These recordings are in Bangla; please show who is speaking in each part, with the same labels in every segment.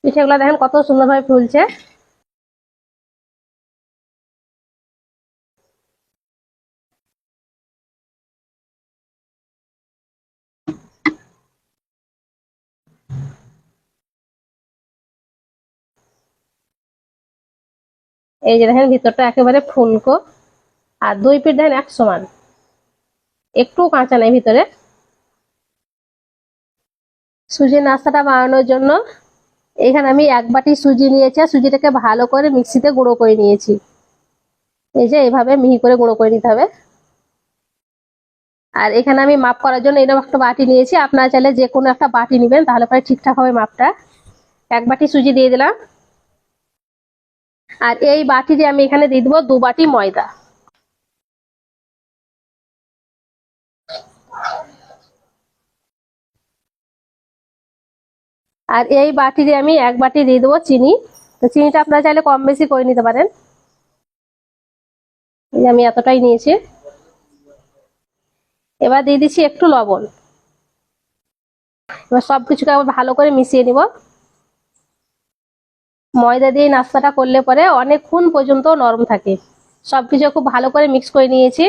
Speaker 1: পিঠেগুলো দেখেন কত সুন্দরভাবে ফুলছে। এই যে দেখেন ভিতরটা একেবারে ফুলকো, আর দুই পিঠ দেখেন এক সমান, একটু কাঁচা নেই ভিতরে। সুজির নাস্তাটা বানানোর জন্য এখানে আমি 1 বাটি সুজি নিয়েছি, আর সুজিটাকে ভালো করে মিক্সিতে গুঁড়ো করে নিয়েছি। এই যে এইভাবে মিহি করে গুঁড়ো করে নিতে হবে। আর এখানে আমি মাপ করার জন্য এরকম একটা বাটি নিয়েছি, আপনারা চাইলে যে কোনো একটা বাটি নেবেন, তাহলে পরে ঠিকঠাক হবে মাপটা। 1 বাটি সুজি দিয়ে দিলাম, আর এই বাটি দিয়ে আমি এখানে দিয়ে দেবো 2 বাটি ময়দা। আর এই বাটি দিয়ে আমি 1 বাটি দিয়ে দেবো চিনি। তো চিনিটা আপনারা চাইলে কম বেশি করে নিতে পারেন। এই যে আমি এতটাই নিয়েছি। এবার দিয়ে দিচ্ছি একটু লবণ। এবার সবকিছুকে আবার ভালো করে মিশিয়ে নিব। ময়দা দিয়ে নাস্তাটা করলে পরে অনেকক্ষণ পর্যন্ত নরম থাকে। সবকিছু খুব ভালো করে মিক্স করে নিয়েছি।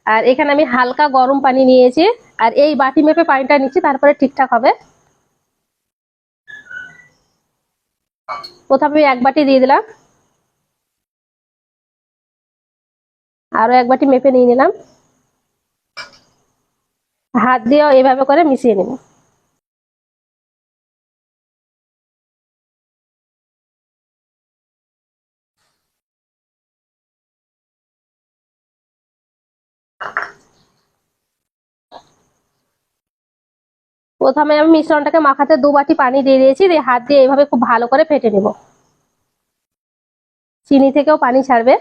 Speaker 1: আর এখানে আমি হালকা গরম পানি নিয়েছি, আর এই বাটি মেপে পানিটা নিচ্ছি, তারপরে ঠিকঠাক হবে। প্রথমে 1 বাটি দিয়ে দিলাম, আরো 1 বাটি মেপে নিয়ে নিলাম। হাত দিয়েও এভাবে করে মিশিয়ে নেব। প্রথমে আমি মিশ্রণটাকে মাখাতে 2 বাটি পানি দিয়ে দিয়েছি, দিয়ে হাত দিয়ে এইভাবে খুব ভালো করে ফেটে নেব। চিনি থেকেও পানি ছাড়বে।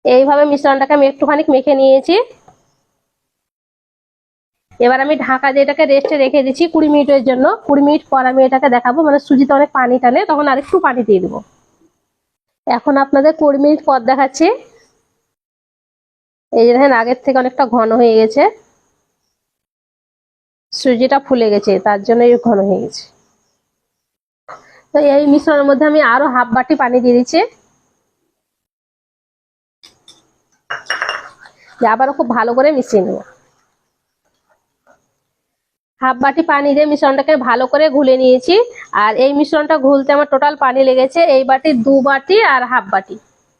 Speaker 1: এইভাবে মিশ্রণটাকে আমি একটুখানি মেখে নিয়েছি। এবার আমি ঢাকা দিয়ে এটাকে রেস্টে রেখে দিচ্ছি 20 মিনিটের জন্য। 20 মিনিট পর আমি এটাকে দেখাবো, মানে সুজিতে অনেক পানি টানে, তখন আরেকটু পানি দিয়ে দেবো। এখন আপনাদের 20 মিনিট পর দেখাচ্ছি। এই যে দেখেন আগের থেকে অনেকটা ঘন হয়ে গেছে, সুজিটা ফুলে গেছে, তার জন্য ঘন হয়ে গেছে। তো এই মিশ্রণের মধ্যে আমি আরো হাফ বাটি পানি দিয়ে দিচ্ছি, আবারও খুব ভালো করে মিশিয়ে নেব। হাফ বাটি পানি দিয়ে মিশ্রণটাকে ভালো করে ঘুলে নিয়েছি। আর এই মিশ্রণটা ঘুলতে আমার টোটাল পানি লেগেছে, এই বাটির 2 বাটি আর হাফ বাটি,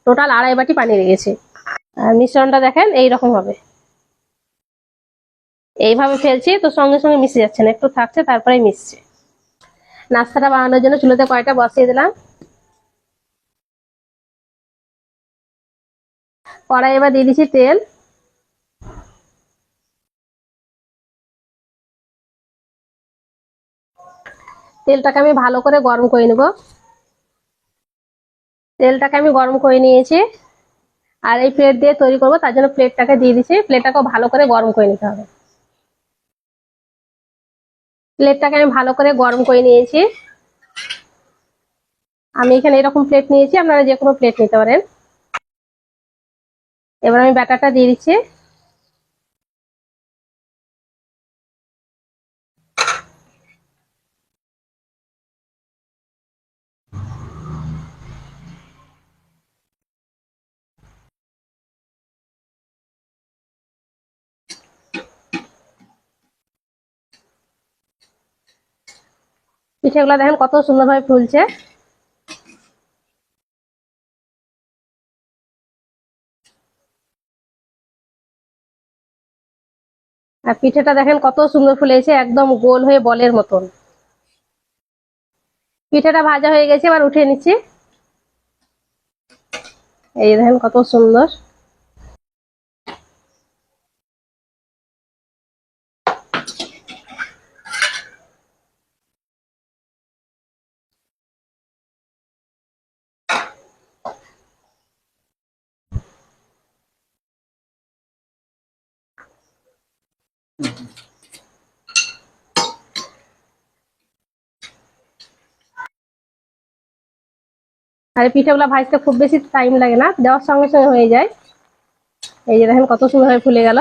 Speaker 1: টোটাল 2.5 বাটি পানি লেগেছে। আর মিশ্রণটা দেখেন এইরকম হবে। এইভাবে ফেলছি তো সঙ্গে সঙ্গে মিশে যাচ্ছে না, একটু থাকছে তারপরে মিশছে। নাস্তাটা বানানোর জন্য চুলোতে কড়াইটা বসিয়ে দিলাম। কড়াই এবার দিয়ে দিচ্ছি তেল। তেলটাকে আমি ভালো করে গরম করে নেব। তেলটাকে আমি গরম করে নিয়েছি, আর এই প্লেট দিয়ে তৈরি করব, তার জন্য প্লেটটাকে দিয়ে দিচ্ছি। প্লেটটাকেও ভালো করে গরম করে নিতে হবে। প্লেটটাকে আমি ভালো করে গরম করে নিয়েছি। আমি এখানে এরকম প্লেট নিয়েছি, আপনারা যে কোনো প্লেট নিতে পারেন। এবার আমি ব্যাটারটা দিয়ে দিচ্ছি। পিঠেগুলো দেখেন কত সুন্দরভাবে ফুলছে। আর পিঠেটা দেখেন কত সুন্দর ফুলেছে, একদম গোল হয়ে বলের মতন। পিঠেটা ভাজা হয়ে গেছে, এবার উঠিয়ে নিচ্ছি। এই দেখেন কত সুন্দর। আর পিঠেগুলো ভাজতে খুব বেশি টাইম লাগে না, দেওয়ার সঙ্গে সঙ্গে হয়ে যায়। এই যে দেখেন কত সুন্দরভাবে ফুলে গেল।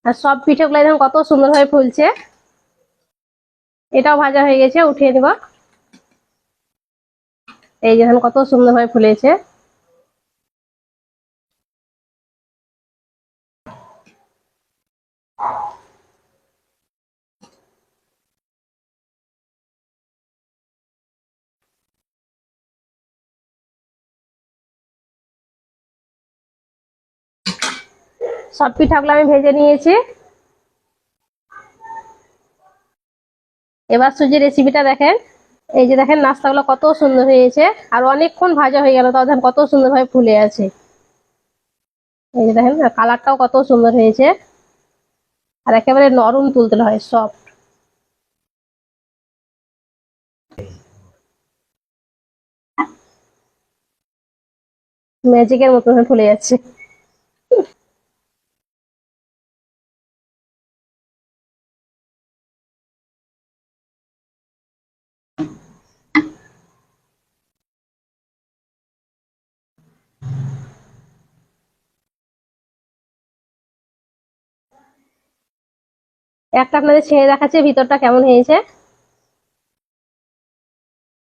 Speaker 1: আর সব পিঠেগুলো দেখুন কত সুন্দরভাবে ফুলছে। এটাও ভাজা হয়ে গেছে, উঠিয়ে নিব। এই যে দেখুন কত সুন্দরভাবে ফুলেছে। সব পিঠাগুলো আমি ভেজে নিয়েছি। এবার সুজির রেসিপিটা দেখেন। এই যে দেখেন নাস্তাগুলো কত সুন্দর হয়েছে, আর অনেকক্ষণ ভাজা হয়ে গেল, তাও দেখেন কত সুন্দরভাবে ফুলে আছে। এই যে দেখেন কালারটাও কত সুন্দর হয়েছে, আর একেবারে নরম তুলতুলে হয়, সফট, ম্যাজিকের মতো ফুলে যাচ্ছে। একটা আপনাদের ছেড়ে দেখাচ্ছে ভিতরটা কেমন হয়েছে।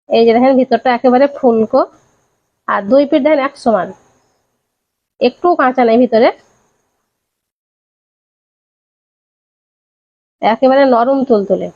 Speaker 1: এই যে দেখেন ভিতরটা একেবারে ফুলকো, আর দুই পিঠ দেখেন এক সমান, একটু কাঁচা নেই ভিতরে, একেবারে নরম তুলতুলে।